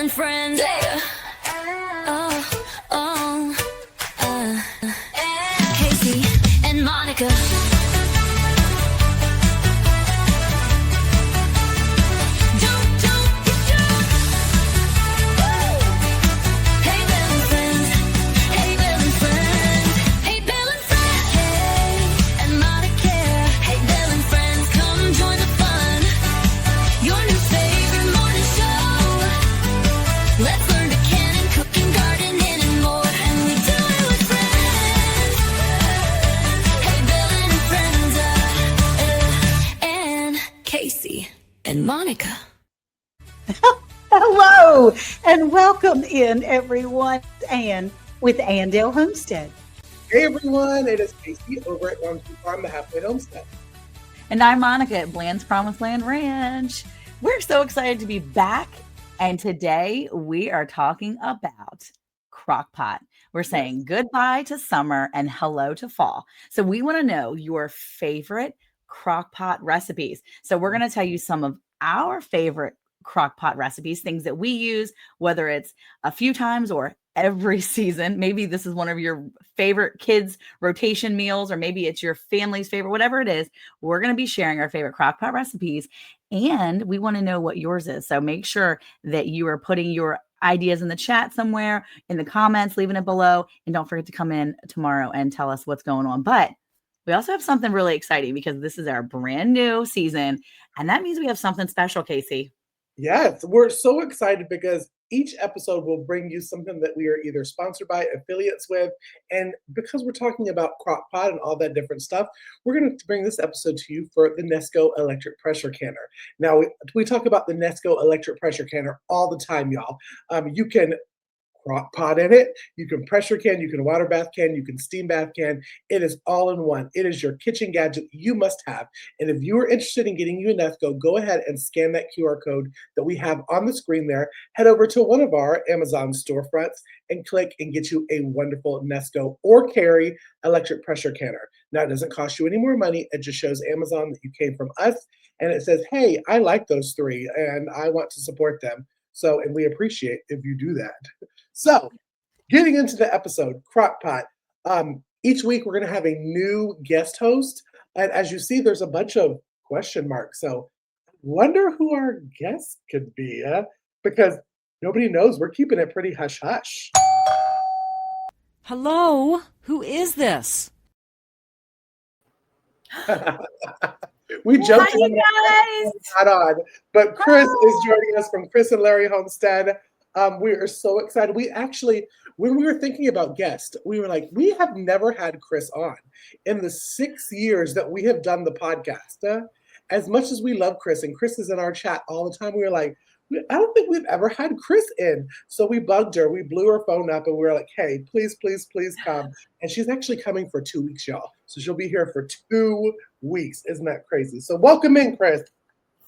and friends. Yeah. Cayce and Monica. And Monica. Hello and welcome in everyone. Ann with Andale Homestead. Hey everyone, it is Cayce over at Longview Farm, the Halfway Homestead. And I'm Monica at Bland's Promised Land Ranch. We're so excited to be back. And today we are talking about crockpot. We're saying goodbye to summer and hello to fall. So we want to know your favorite crockpot recipes. So we're going to tell you some of our favorite crockpot recipes, things that we use, whether it's a few times or every season. Maybe this is one of your favorite kids' rotation meals, or maybe it's your family's favorite, whatever it is. We're going to be sharing our favorite crockpot recipes, and we want to know what yours is. So make sure that you are putting your ideas in the chat somewhere, in the comments, leaving it below, and don't forget to come in tomorrow and tell us what's going on. But we also have something really exciting because this is our brand new season, and that means we have something special, Cayce. Yes, we're so excited because each episode will bring you something that we are either sponsored by, affiliates with, and because we're talking about crockpot and all that different stuff, we're going to bring this episode to you for the Nesco electric pressure canner. Now, we talk about the Nesco electric pressure canner all the time, y'all. You can crock pot in it, you can pressure can, you can water bath can, you can steam bath can. It is all in one. It is your kitchen gadget you must have. And if you are interested in getting you a Nesco, go ahead and scan that QR code that we have on the screen there. Head over to one of our Amazon storefronts and click and get you a wonderful Nesco or Carry electric pressure canner. Now, it doesn't cost you any more money. It just shows Amazon that you came from us. And it says, hey, I like those three and I want to support them. So, and we appreciate if you do that. So, getting into the episode, crockpot. Each week we're going to have a new guest host, and as you see, there's a bunch of question marks. So, I wonder who our guest could be, because nobody knows. We're keeping it pretty hush hush. Hello, who is this? We joked Hi, guys. not on, but Chris is joining us from Chris and Larry Homestead. We are so excited. We actually, when we were thinking about guests, we were like, we have never had Chris on in the 6 years that we have done the podcast. As much as we love Chris, and Chris is in our chat all the time, we were like, I don't think we've ever had Chris in. So we bugged her. We blew her phone up and we were like, hey, please, please, please come. And she's actually coming for 2 weeks, y'all. So she'll be here for 2 weeks. Isn't that crazy? So welcome in, Chris.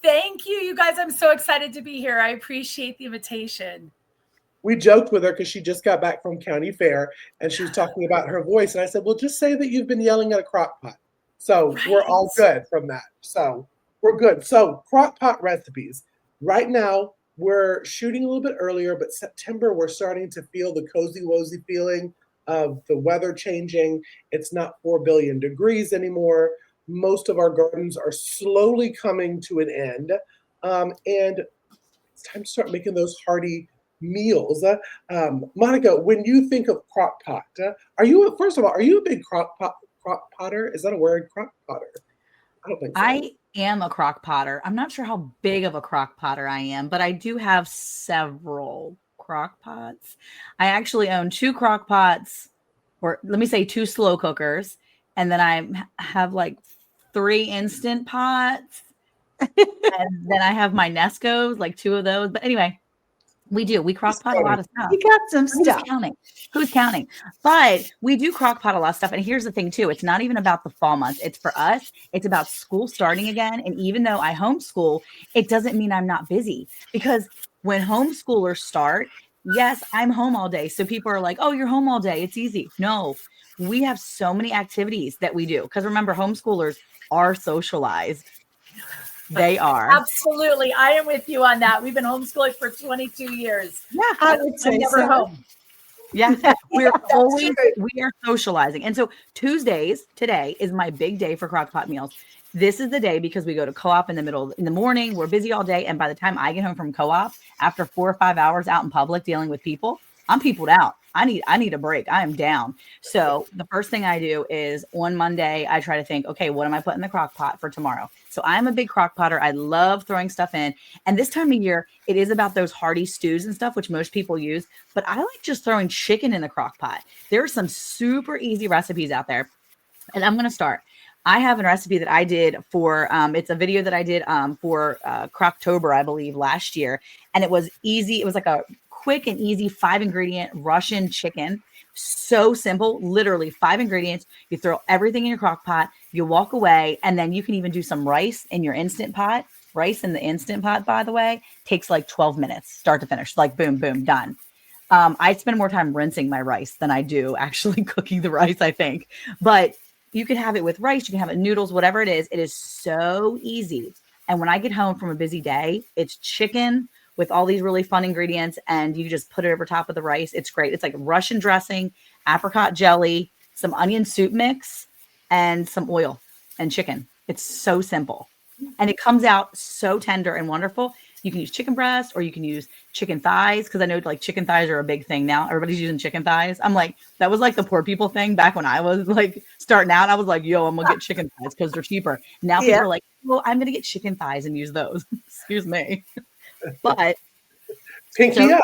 Thank you, you guys. I'm so excited to be here. I appreciate the invitation. We joked with her because she just got back from county fair and she was talking about her voice. And I said, well, just say that you've been yelling at a crock pot. So We're all good from that. So we're good. So crock pot recipes. Right now, we're shooting a little bit earlier, but September, we're starting to feel the cozy wozy feeling of the weather changing. It's not 4 billion degrees anymore. Most of our gardens are slowly coming to an end. And it's time to start making those hearty meals. Monica, when you think of crock pot, first of all, are you a big crock potter? Is that a word, crock potter? I don't think so. I am a crock potter. I'm not sure how big of a crock potter I am, but I do have several crock pots. I actually own 2 crock pots, or let me say 2 slow cookers, and then I have like 3 instant pots, and then I have my Nescos, like 2 of those. But anyway, we crock pot a lot of stuff. You got some stuff. Who's counting? But we do crock pot a lot of stuff. And here's the thing too. It's not even about the fall months. It's for us. It's about school starting again. And even though I homeschool, it doesn't mean I'm not busy, because when homeschoolers start, yes, I'm home all day. So people are like, oh, you're home all day. It's easy. No, we have so many activities that we do. Because remember, homeschoolers are socialized. They are. Absolutely. I am with you on that. We've been homeschooling for 22 years. Yeah. I would say I'm never so. home. Yeah. We're That's always, true. we are socializing. And so Tuesdays today is my big day for crockpot meals. This is the day because we go to co-op in the morning. We're busy all day. And by the time I get home from co-op, after 4 or 5 hours out in public dealing with people, I'm peopled out. I need a break. I am down. So the first thing I do is on Monday, I try to think, okay, what am I putting in the crock pot for tomorrow? So I'm a big crock potter. I love throwing stuff in. And this time of year, it is about those hearty stews and stuff, which most people use. But I like just throwing chicken in the crock pot. There are some super easy recipes out there. And I'm going to start. I have a recipe that I did for, it's a video that I did for Crocktober, I believe, last year. And it was easy. It was like a quick and easy 5-ingredient Russian chicken. So simple, literally 5 ingredients. You throw everything in your crock pot, you walk away, and then you can even do some rice in your Instant Pot. Rice in the Instant Pot, by the way, takes like 12 minutes, start to finish, like boom, boom, done. I spend more time rinsing my rice than I do actually cooking the rice, I think. But you can have it with rice, you can have it noodles, whatever it is so easy. And when I get home from a busy day, it's chicken with all these really fun ingredients, and you just put it over top of the rice. It's great. It's like Russian dressing, apricot jelly, some onion soup mix, and some oil and chicken. It's so simple. And it comes out so tender and wonderful. You can use chicken breast or you can use chicken thighs, because I know like chicken thighs are a big thing now. Everybody's using chicken thighs. I'm like, that was like the poor people thing back when I was like starting out. I was like, yo, I'm gonna get chicken thighs because they're cheaper. Now people are like, well, I'm gonna get chicken thighs and use those. Excuse me. But Pinky up.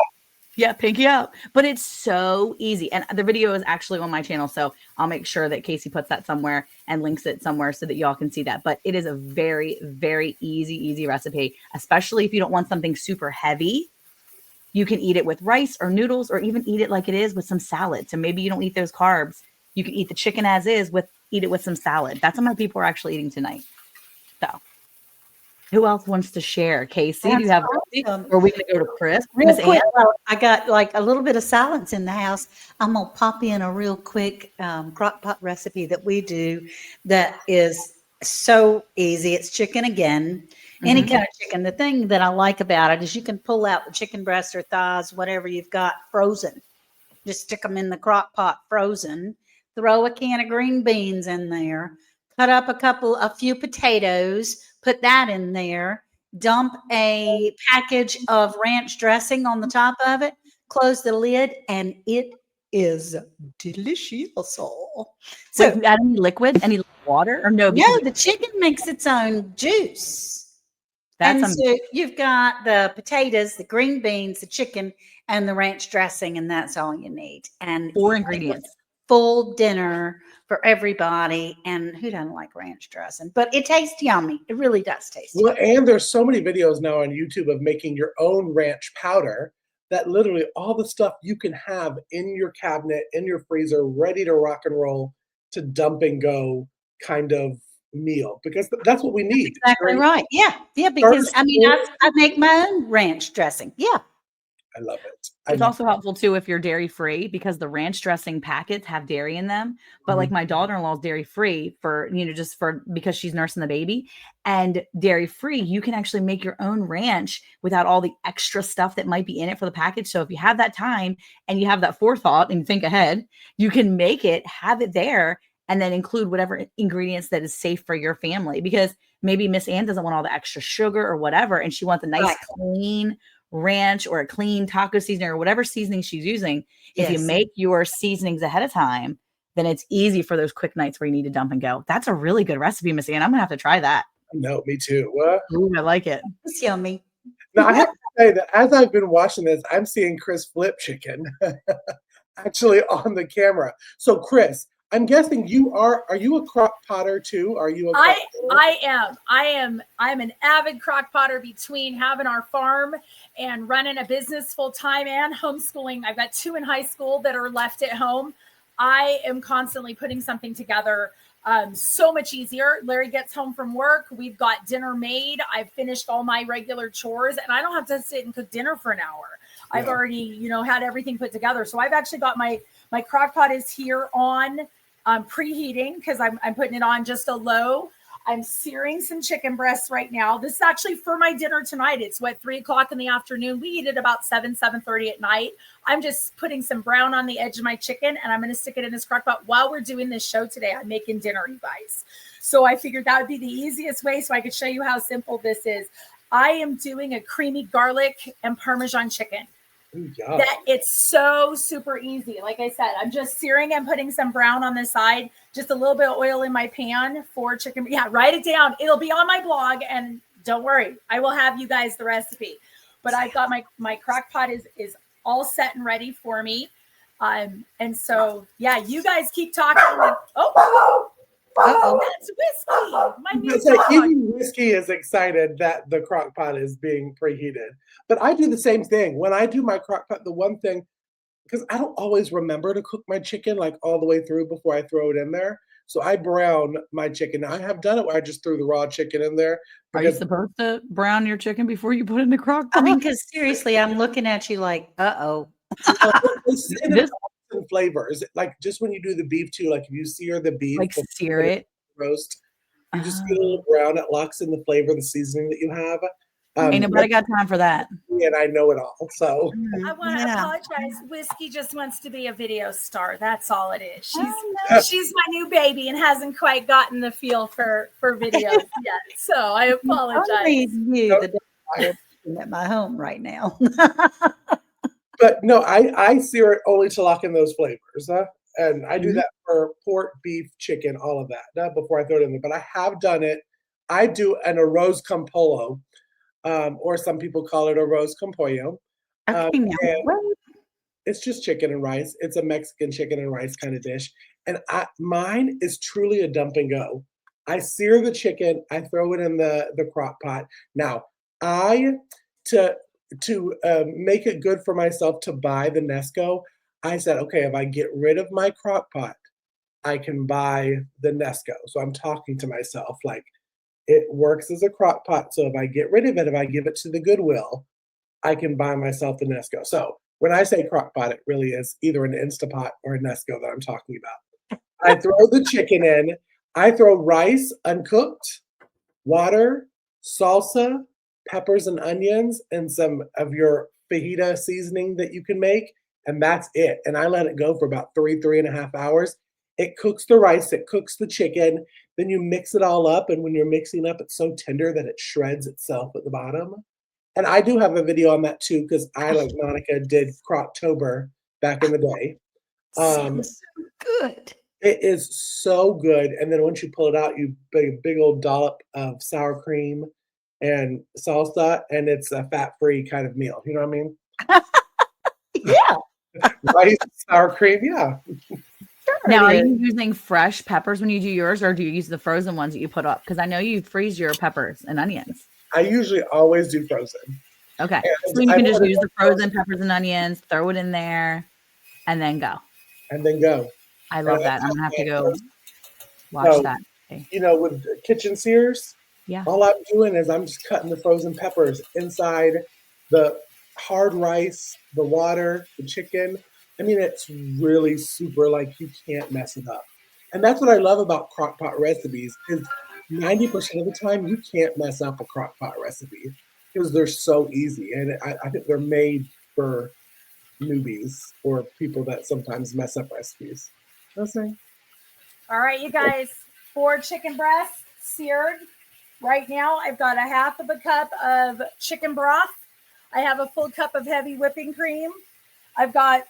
Yeah, pinky up. But it's so easy. And the video is actually on my channel. So I'll make sure that Cayce puts that somewhere and links it somewhere so that y'all can see that. But it is a very, very easy recipe, especially if you don't want something super heavy. You can eat it with rice or noodles, or even eat it like it is with some salad. So maybe you don't eat those carbs. You can eat the chicken as is eat it with some salad. That's what my people are actually eating tonight. So who else wants to share? Cayce, do you have awesome. or are we gonna go to Chris? Real Miss quick, Ann? well, I got like a little bit of silence in the house. I'm gonna pop in a real quick crock pot recipe that we do that is so easy. It's chicken again, any kind of chicken. The thing that I like about it is you can pull out the chicken breast or thighs, whatever you've got frozen. Just stick them in the crock pot frozen. Throw a can of green beans in there. Cut up a few potatoes. Put that in there. Dump a package of ranch dressing on the top of it. Close the lid, and it is delicious. So, Wait, add any liquid, any water, or no? no, the chicken makes its own juice. That's And so you've got the potatoes, the green beans, the chicken, and the ranch dressing, and that's all you need. And 4 ingredients. full dinner for everybody. And who doesn't like ranch dressing? But it tastes yummy. It really does taste Well, yummy. and there's so many videos now on YouTube of making your own ranch powder, that literally all the stuff you can have in your cabinet, in your freezer, ready to rock and roll, to dump and go kind of meal, because that's what we need. Exactly right. Yeah. Yeah. Because I mean, I make my own ranch dressing. Yeah. I love it. It's also helpful too if you're dairy free, because the ranch dressing packets have dairy in them. But like my daughter-in-law is dairy free for, just for because she's nursing the baby, and dairy free, you can actually make your own ranch without all the extra stuff that might be in it for the package. So if you have that time and you have that forethought and think ahead, you can make it, have it there, and then include whatever ingredients that is safe for your family. Because maybe Miss Ann doesn't want all the extra sugar or whatever, and she wants a nice, clean ranch or a clean taco seasoning or whatever seasoning she's using. If you make your seasonings ahead of time, then it's easy for those quick nights where you need to dump and go. That's a really good recipe, Miss Ann. I'm gonna have to try that. No, me too. What? Ooh, I like it. It's yummy. Now I have to say that as I've been watching this, I'm seeing Chris flip chicken actually on the camera. So Chris, I'm guessing are you a crock potter too? Are you a crock potter? I'm an avid crock potter between having our farm and running a business full time and homeschooling. I've got 2 in high school that are left at home. I am constantly putting something together. So much easier. Larry gets home from work. We've got dinner made. I've finished all my regular chores, and I don't have to sit and cook dinner for an hour. I've already, had everything put together. So I've actually got my crock pot is here on preheating, because I'm putting it on just a low. I'm searing some chicken breasts right now. This is actually for my dinner tonight. It's 3:00 in the afternoon. We eat it about 7:30 at night. I'm just putting some brown on the edge of my chicken, and I'm going to stick it in this crock pot while we're doing this show today. I'm making dinner, you guys. So I figured that would be the easiest way so I could show you how simple this is. I am doing a creamy garlic and Parmesan chicken. Ooh, yeah. That it's so super easy. Like I said, I'm just searing and putting some brown on the side, just a little bit of oil in my pan for chicken. Yeah, write it down. It'll be on my blog, and don't worry, I will have you guys the recipe. But I've got my crock pot is all set and ready for me. And so yeah, you guys keep talking. That's Whiskey, my new dog. Even Whiskey is excited that the crock pot is being preheated. But I do the same thing. When I do my crock pot, the one thing, because I don't always remember to cook my chicken like all the way through before I throw it in there. So I brown my chicken. Now, I have done it where I just threw the raw chicken in there. Are you supposed to brown your chicken before you put it in the crock pot? I mean, because seriously, I'm looking at you like, uh-oh. And flavors, like just when you do the beef too, like if you sear the beef, Like sear it. roast, you just get a little brown. It locks in the flavor, the seasoning that you have. Ain't nobody got time for that. And I know it all. So I want to apologize. Whiskey just wants to be a video star. That's all it is. She's my new baby and hasn't quite gotten the feel for videos yet. So I apologize. I'm at my home right now. but no, I sear it only to lock in those flavors. And I do that for pork, beef, chicken, all of that before I throw it in there. But I have done it. I do an arroz con pollo, or some people call it arroz con pollo. It's just chicken and rice. It's a Mexican chicken and rice kind of dish. And mine is truly a dump and go. I sear the chicken. I throw it in the crock pot. Now, to make it good for myself to buy the Nesco, I said, okay, if I get rid of my crock pot, I can buy the Nesco. So I'm talking to myself like it works as a crock pot. So if I get rid of it, if I give it to the Goodwill, I can buy myself the Nesco. So when I say crock pot, it really is either an Instapot or a Nesco that I'm talking about. I throw the chicken in. I throw rice uncooked, water, salsa, peppers and onions, and some of your fajita seasoning that you can make, and that's it. And I let it go for about 3.5 hours. It cooks the rice, it cooks the chicken, then you mix it all up, and when you're mixing up, it's so tender that it shreds itself at the bottom. And I do have a video on that too, because I, like Monica, did Crocktober back in the day. Sounds so good. It is so good. And then once you pull it out, you put a big old dollop of sour cream and salsa, and it's a fat-free kind of meal. You know what I mean? Yeah. Rice, sour cream, yeah. Now, are you using fresh peppers when you do yours, or do you use the frozen ones that you put up? Because I know you freeze your peppers and onions. I usually always do frozen. Okay. And So you can just use the frozen peppers and onions, throw it in there, and then go. And then go. I love that. I'm going to have to go watch that. You know, with kitchen sears, Yeah. all I'm doing is I'm just cutting the frozen peppers inside the hard rice, the water, the chicken. I mean, it's really super, like, you can't mess it up. And that's what I love about crock pot recipes is 90% of the time you can't mess up a crock pot recipe because they're so easy. And I think they're made for newbies or people that sometimes mess up recipes. Okay. All right, you guys, 4 chicken breasts seared. Right now, I've got a 1/2 cup of chicken broth. I have a full cup of heavy whipping cream. I've got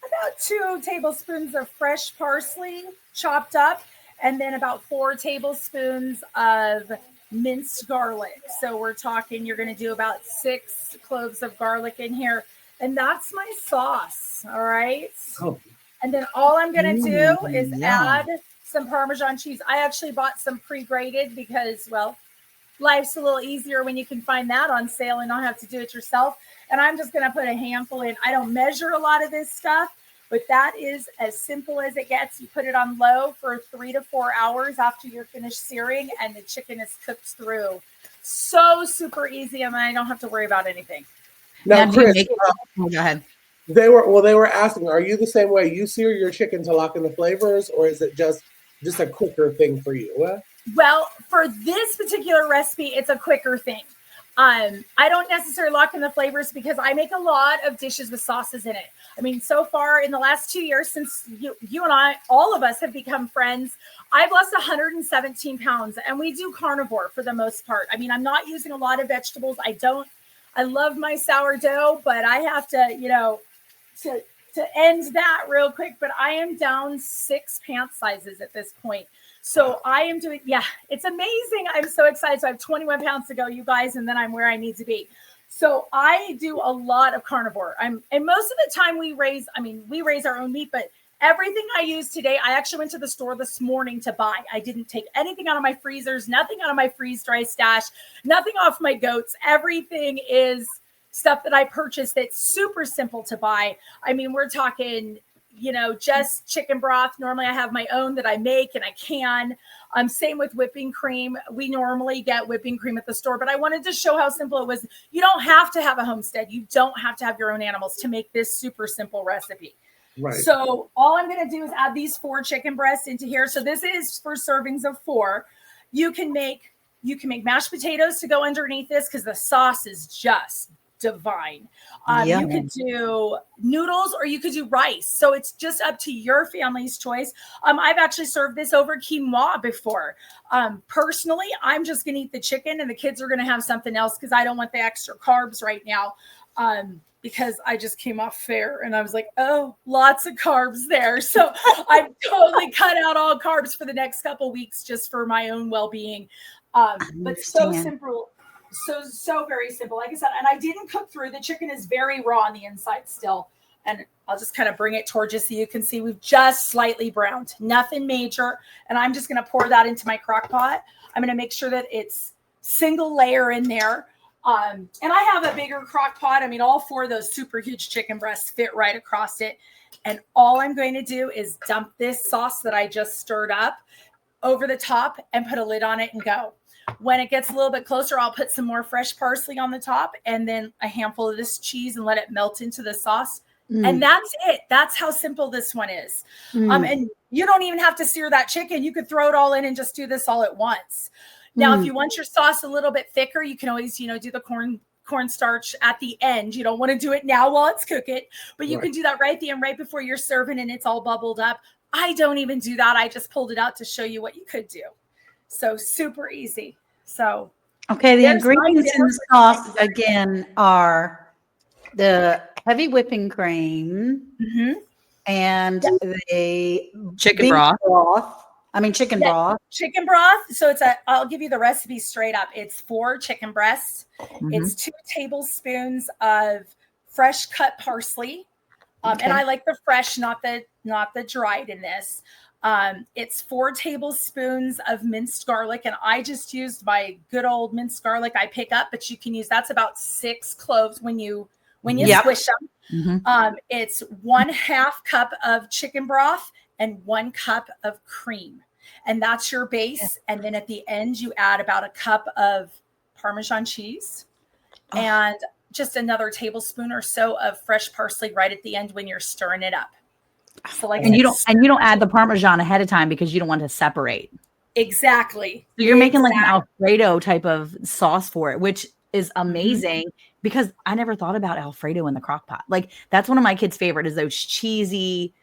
about 2 tablespoons of fresh parsley chopped up, and then about 4 tablespoons of minced garlic. So we're talking, you're going to do about 6 cloves of garlic in here. And that's my sauce. All right. Oh. And then all I'm going to do is add some Parmesan cheese. I actually bought some pre-grated because, well, life's a little easier when you can find that on sale and not have to do it yourself. And I'm just going to put a handful in. I don't measure a lot of this stuff, but that is as simple as it gets. You put it on low for 3 to 4 hours after you're finished searing, and the chicken is cooked through. So super easy, and I don't have to worry about anything. Now, Chris, go ahead. they were asking, are you the same way? You sear your chicken to lock in the flavors, or is it just a quicker thing for you? Well, for this particular recipe, it's a quicker thing. I don't necessarily lock in the flavors because I make a lot of dishes with sauces in it. I mean, so far in the last 2 years, since you and I, all of us have become friends, I've lost 117 pounds, and we do carnivore for the most part. I mean, I'm not using a lot of vegetables. I love my sourdough, but I have to, to end that real quick. But I am down 6 pant sizes at this point. So I am doing, it's amazing. I'm so excited. So I have 21 pounds to go, you guys, and then I'm where I need to be. So I do a lot of carnivore. And most of the time we raise our own meat, but everything I use today, I actually went to the store this morning to buy. I didn't take anything out of my freezers, nothing out of my freeze dry stash, nothing off my goats. Everything is stuff that I purchased that's super simple to buy. I mean, we're talking, just chicken broth. Normally I have my own that I make and I can. Same with whipping cream. We normally get whipping cream at the store, but I wanted to show how simple it was. You don't have to have a homestead. You don't have to have your own animals to make this super simple recipe. Right. So all I'm going to do is add these 4 chicken breasts into here. So this is for servings of 4. You can make mashed potatoes to go underneath this because the sauce is just divine. You could do noodles or you could do rice. So it's just up to your family's choice. I've actually served this over quinoa before. Personally, I'm just going to eat the chicken and the kids are going to have something else because I don't want the extra carbs right now. Because I just came off fair and I was like, oh, lots of carbs there. So I totally cut out all carbs for the next couple weeks just for my own well-being. But so simple. So very simple. Like I said, and I didn't cook through. The chicken is very raw on the inside still. And I'll just kind of bring it towards you so you can see we've just slightly browned. Nothing major. And I'm just going to pour that into my crock pot. I'm going to make sure that it's single layer in there. And I have a bigger crock pot. I mean, all 4 of those super huge chicken breasts fit right across it. And all I'm going to do is dump this sauce that I just stirred up over the top and put a lid on it and go. When it gets a little bit closer, I'll put some more fresh parsley on the top and then a handful of this cheese and let it melt into the sauce. And that's it. That's how simple this one is. And you don't even have to sear that chicken. You could throw it all in and just do this all at once. Now, if you want your sauce a little bit thicker, you can always, do the cornstarch at the end. You don't want to do it now while it's cooking, but you can do that right at the end, right before you're serving and it's all bubbled up. I don't even do that. I just pulled it out to show you what you could do. So super easy. So, okay. The ingredients in the sauce again are the heavy whipping cream and the Chicken broth. Chicken broth. Chicken broth. So I'll give you the recipe straight up. It's 4 chicken breasts. It's 2 tablespoons of fresh cut parsley. And I like the fresh, not the dried in this. It's 4 tablespoons of minced garlic. And I just used my good old minced garlic I pick up, but you can use, that's about 6 cloves when you squish them. It's 1/2 cup of chicken broth and 1 cup of cream. And that's your base. And then at the end, you add about a cup of Parmesan cheese and just another tablespoon or so of fresh parsley right at the end when you're stirring it up. So you don't add the Parmesan ahead of time because you don't want to separate. Exactly. So you're making like an Alfredo type of sauce for it, which is amazing because I never thought about Alfredo in the crock pot. Like that's one of my kids' favorite is those cheesy,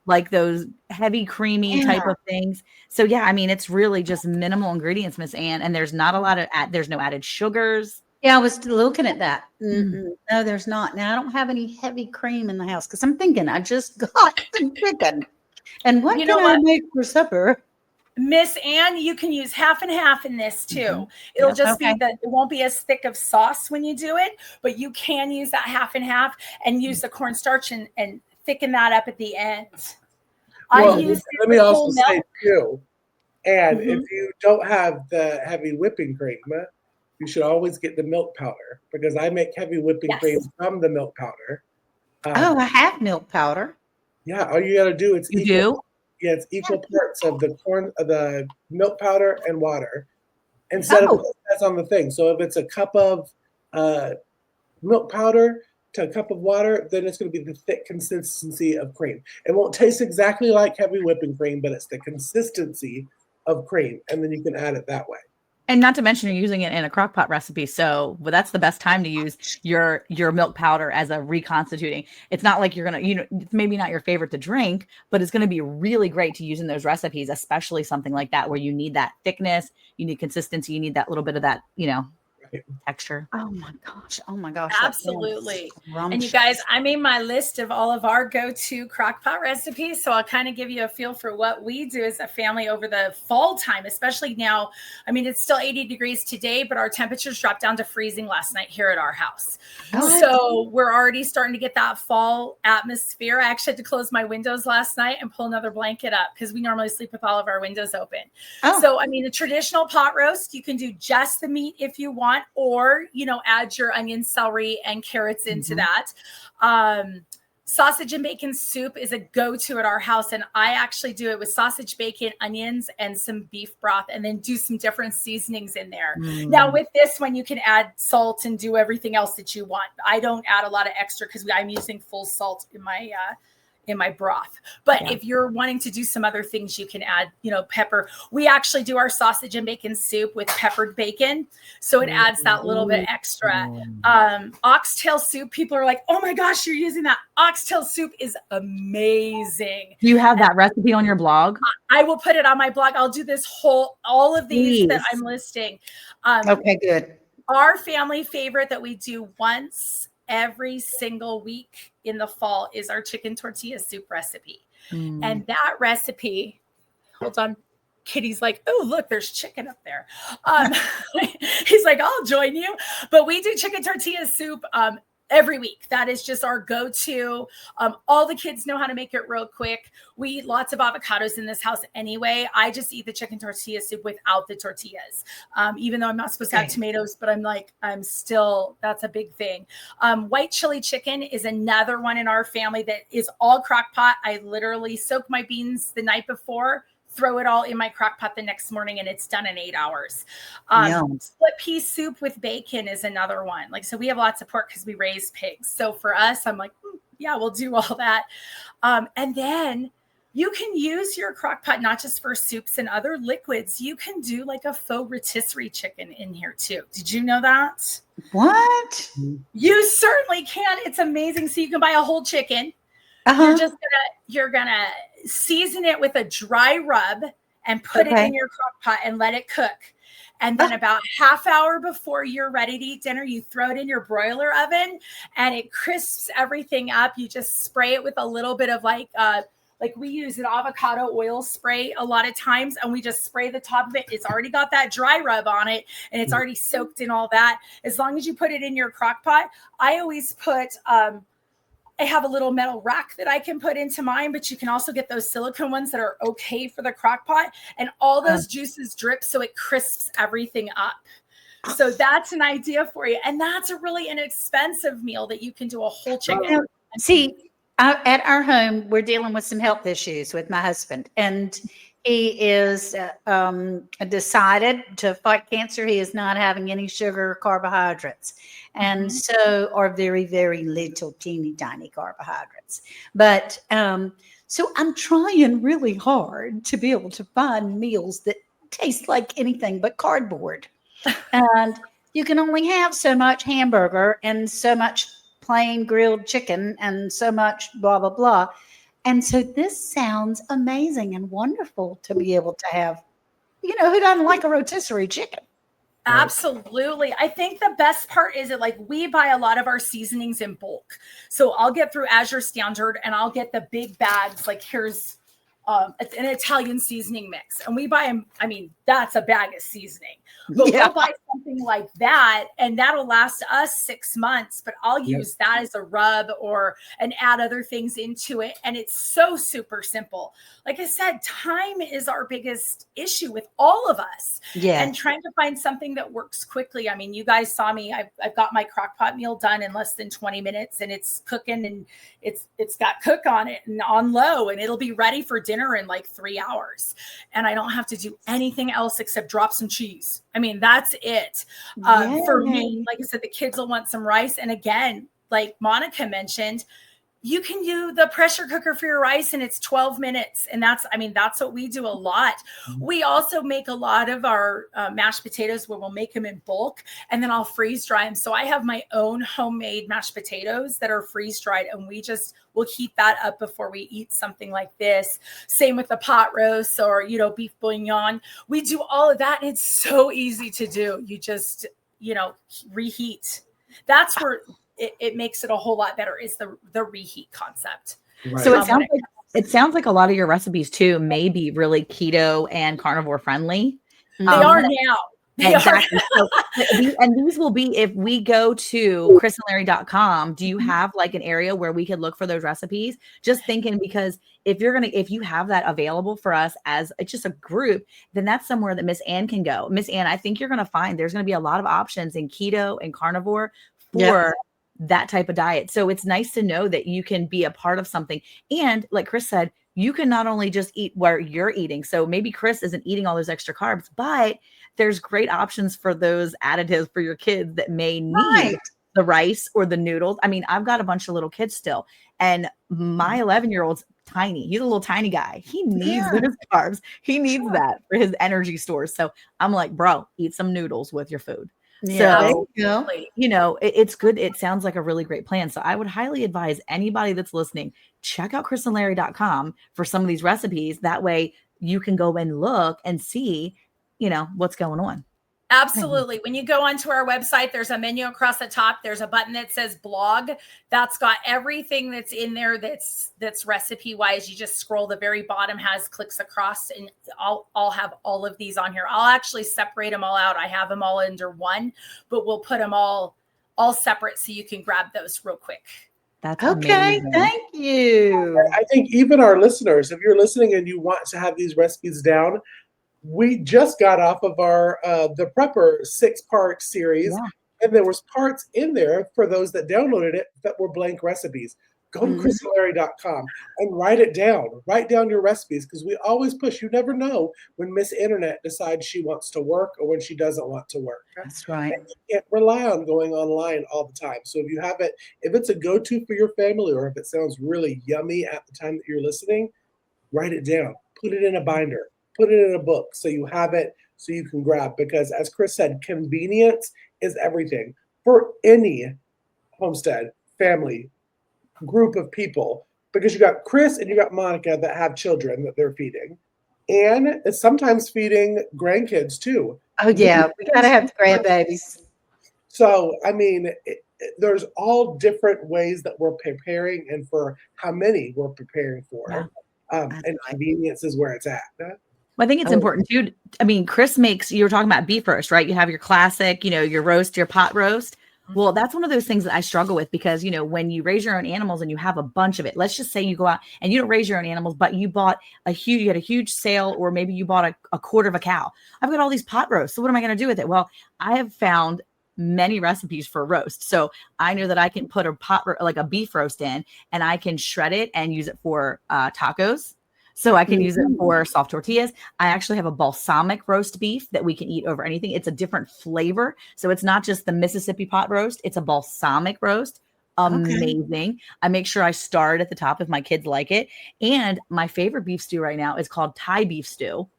like those heavy creamy type of things. So yeah, I mean, it's really just minimal ingredients, Miss Ann, and there's not a lot of, there's no added sugars. Yeah, I was looking at that. No, there's not. Now I don't have any heavy cream in the house because I'm thinking I just got some chicken. And what can I make for supper? Miss Ann, you can use half and half in this too. It'll just be that it won't be as thick of sauce when you do it, but you can use that half and half and use the cornstarch and thicken that up at the end. Well, let me also say too, and if you don't have the heavy whipping cream, you should always get the milk powder because I make heavy whipping cream from the milk powder. I have milk powder. Yeah, all you got to do is it's equal parts of the milk powder and water instead of that's on the thing. So if it's a cup of milk powder to a cup of water, then it's going to be the thick consistency of cream. It won't taste exactly like heavy whipping cream, but it's the consistency of cream, and then you can add it that way. And not to mention you're using it in a crock pot recipe. So that's the best time to use your milk powder as a reconstituting. It's not like you're going to, it's maybe not your favorite to drink, but it's going to be really great to use in those recipes, especially something like that where you need that thickness, you need consistency, you need that little bit of that, texture. Oh my gosh. Oh my gosh. Absolutely. And you guys, I made my list of all of our go-to crockpot recipes. So I'll kind of give you a feel for what we do as a family over the fall time, especially now. I mean, it's still 80 degrees today, but our temperatures dropped down to freezing last night here at our house. So we're already starting to get that fall atmosphere. I actually had to close my windows last night and pull another blanket up because we normally sleep with all of our windows open. So, I mean, a traditional pot roast, you can do just the meat if you want, or, add your onion, celery, and carrots into that. Sausage and bacon soup is a go-to at our house. And I actually do it with sausage, bacon, onions, and some beef broth, and then do some different seasonings in there. Now with this one, you can add salt and do everything else that you want. I don't add a lot of extra because I'm using full salt in my broth. But if you're wanting to do some other things, you can add, pepper. We actually do our sausage and bacon soup with peppered bacon. So it adds that little bit extra. Oxtail soup. People are like, oh my gosh, you're using that. Oxtail soup is amazing. Do you have that recipe on your blog? I will put it on my blog. I'll do all of these that I'm listing. Okay, good. Our family favorite that we do once every single week in the fall is our chicken tortilla soup recipe. And that recipe, hold on, Kitty's like, oh, look, there's chicken up there. He's like, I'll join you. But we do chicken tortilla soup every week. That is just our go-to. All the kids know how to make it real quick. We eat lots of avocados in this house anyway. I just eat the chicken tortilla soup without the tortillas, even though I'm not supposed to have tomatoes, but that's a big thing. White chili chicken is another one in our family that is all crock pot. I literally soak my beans the night before, throw it all in my crock pot the next morning, and it's done in 8 hours. Split pea soup with bacon is another one. So we have lots of pork because we raise pigs. So for us, I'm like, yeah, we'll do all that. And then you can use your crock pot not just for soups and other liquids. You can do like a faux rotisserie chicken in here too. Did you know that? What? You certainly can. It's amazing. So you can buy a whole chicken. You're gonna season it with a dry rub and put it in your crock pot and let it cook. And then about half hour before you're ready to eat dinner, you throw it in your broiler oven and it crisps everything up. You just spray it with a little bit of like we use an avocado oil spray a lot of times, and we just spray the top of it. It's already got that dry rub on it and it's already soaked in all that. As long as you put it in your crock pot, I always put, I have a little metal rack that I can put into mine, but you can also get those silicone ones that are okay for the crock pot, and all those juices drip so it crisps everything up. So that's an idea for you. And that's a really inexpensive meal that you can do a whole chicken. See, at our home, we're dealing with some health issues with my husband, and he is decided to fight cancer. He is not having any sugar or carbohydrates. And so, or very, very little teeny tiny carbohydrates. But so I'm trying really hard to be able to find meals that taste like anything but cardboard. And you can only have so much hamburger and so much plain grilled chicken and so much blah, blah, blah. And so this sounds amazing and wonderful to be able to have, who doesn't like a rotisserie chicken? Absolutely. I think the best part is that we buy a lot of our seasonings in bulk. So I'll get through Azure Standard and I'll get the big bags. Here's an Italian seasoning mix. And we buy them. I mean, that's a bag of seasoning. But we'll buy something like that and that'll last us 6 months. But I'll use that as a rub and add other things into it. And it's so super simple. Like I said, time is our biggest issue with all of us. And trying to find something that works quickly. I mean, you guys saw me. I've got my crock pot meal done in less than 20 minutes and it's cooking and it's got cook on it and on low and it'll be ready for dinner in 3 hours. And I don't have to do anything else except drop some cheese. I mean, that's it. For me, like I said, the kids will want some rice. And again, like Monica mentioned, You can use the pressure cooker for your rice and it's 12 minutes. And that's what we do a lot. We also make a lot of our mashed potatoes where we'll make them in bulk and then I'll freeze dry them. So I have my own homemade mashed potatoes that are freeze dried and we'll keep that up before we eat something like this. Same with the pot roast or, beef bouillon. We do all of that and it's so easy to do. You just, reheat. That's where it makes it a whole lot better is the reheat concept. Right. So it sounds like a lot of your recipes too may be really keto and carnivore friendly. They are now. Exactly. So, and these will be, if we go to chrisandlarry.com, do you have like an area where we could look for those recipes? Just thinking, because if you have that available for us as just a group, then that's somewhere that Miss Ann can go. Miss Ann, I think you're going to find there's going to be a lot of options in keto and carnivore for that type of diet. So it's nice to know that you can be a part of something. And like Chris said, you can not only just eat where you're eating. So maybe Chris isn't eating all those extra carbs, but there's great options for those additives for your kids that may need the rice or the noodles. I mean, I've got a bunch of little kids still, and my 11-year-old's tiny. He's a little tiny guy. He needs those carbs. He needs that for his energy stores. So I'm like, bro, eat some noodles with your food. Yeah, So, it's good. It sounds like a really great plan. So I would highly advise anybody that's listening, check out chrisandlarry.com for some of these recipes. That way you can go and look and see, what's going on. Absolutely. When you go onto our website, there's a menu across the top. There's a button that says blog. That's got everything that's in there that's recipe wise. You just scroll, the very bottom has clicks across, and I'll have all of these on here. I'll actually separate them all out. I have them all under one, but we'll put them all separate so you can grab those real quick. That's okay. amazing. Thank you. I think even our listeners, if you're listening and you want to have these recipes down, we just got off of our the Prepper 6-part series, and there was parts in there for those that downloaded it that were blank recipes. Go to chrisandlarry.com and write it down. Write down your recipes, because we always push. You never know when Miss Internet decides she wants to work or when she doesn't want to work. That's right. And you can't rely on going online all the time. So if you have it, if it's a go-to for your family, or if it sounds really yummy at the time that you're listening, write it down. Put it in a binder. Put it in a book so you have it, so you can grab. Because as Chris said, convenience is everything for any homestead, family, group of people. Because you got Chris and you got Monica that have children that they're feeding. And it's sometimes feeding grandkids too. Oh, yeah. We got to have the grandbabies. So, I mean, there's all different ways that we're preparing and for how many we're preparing for. And convenience is where it's at. Well, I think it's important too. I mean, Chris you were talking about beef roast, right? You have your classic, your roast, your pot roast. Well, that's one of those things that I struggle with, because, when you raise your own animals and you have a bunch of it, let's just say you go out and you don't raise your own animals, but you had a huge sale, or maybe you bought a quarter of a cow. I've got all these pot roasts. So what am I going to do with it? Well, I have found many recipes for roast. So I know that I can put a beef roast in, and I can shred it and use it for tacos. So I can use it for soft tortillas. I actually have a balsamic roast beef that we can eat over anything. It's a different flavor. So it's not just the Mississippi pot roast. It's a balsamic roast. Amazing. Okay. I make sure I start at the top if my kids like it. And my favorite beef stew right now is called Thai beef stew,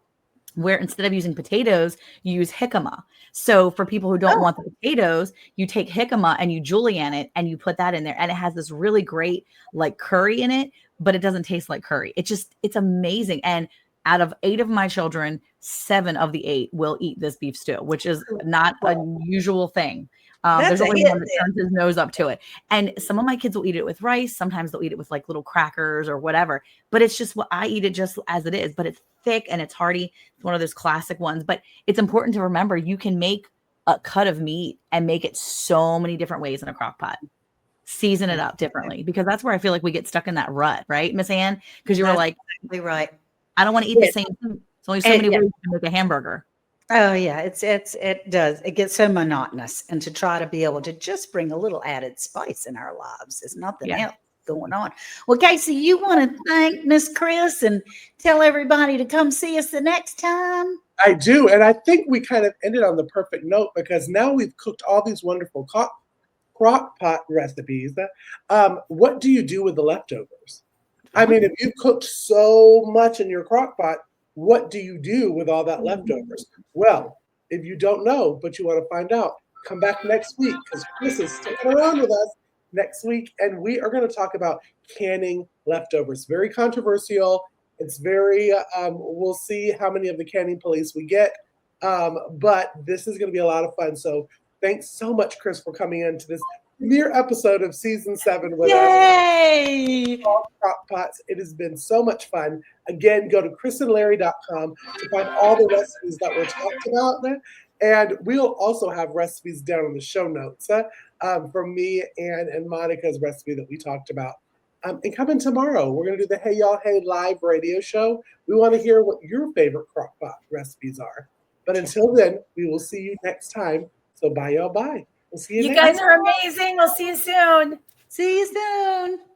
where instead of using potatoes, you use jicama. So for people who don't want the potatoes, you take jicama and you julienne it and you put that in there. And it has this really great like curry in it, but it doesn't taste like curry. It's amazing. And out of 8 of my children, 7 of the 8 will eat this beef stew, which is not a usual thing. There's only one that turns his nose up to it. And some of my kids will eat it with rice. Sometimes they'll eat it with like little crackers or whatever. But it's just what I eat it just as it is. But it's thick and it's hearty. It's one of those classic ones. But it's important to remember you can make a cut of meat and make it so many different ways in a crock pot. Season it up differently, because that's where I feel like we get stuck in that rut, right, Miss Ann? Because you were like, exactly right. I don't want to eat the same thing. There's only so many ways to make a hamburger. Oh yeah, it does. It gets so monotonous, and to try to be able to just bring a little added spice in our lives is nothing else going on. Well, Cayce, you want to thank Miss Chris and tell everybody to come see us the next time? I do, and I think we kind of ended on the perfect note, because now we've cooked all these wonderful crock pot recipes, what do you do with the leftovers? I mean, if you've cooked so much in your crock pot, what do you do with all that leftovers? Well, if you don't know, but you want to find out, come back next week because Chris is sticking around with us next week, and we are going to talk about canning leftovers. Very controversial. It's very, we'll see how many of the canning police we get, but this is going to be a lot of fun. So thanks so much, Chris, for coming into this premiere episode of season 7 with us. Yay! Crock pots. It has been so much fun. Again, go to chrisandlarry.com to find all the recipes that were talked about. And we'll also have recipes down in the show notes from me and Monica's recipe that we talked about. And coming tomorrow, we're going to do the Hey Y'all Hey live radio show. We want to hear what your favorite crock pot recipes are. But until then, we will see you next time. So bye, y'all. Bye. We'll see you You next guys are amazing. We'll see you soon. See you soon.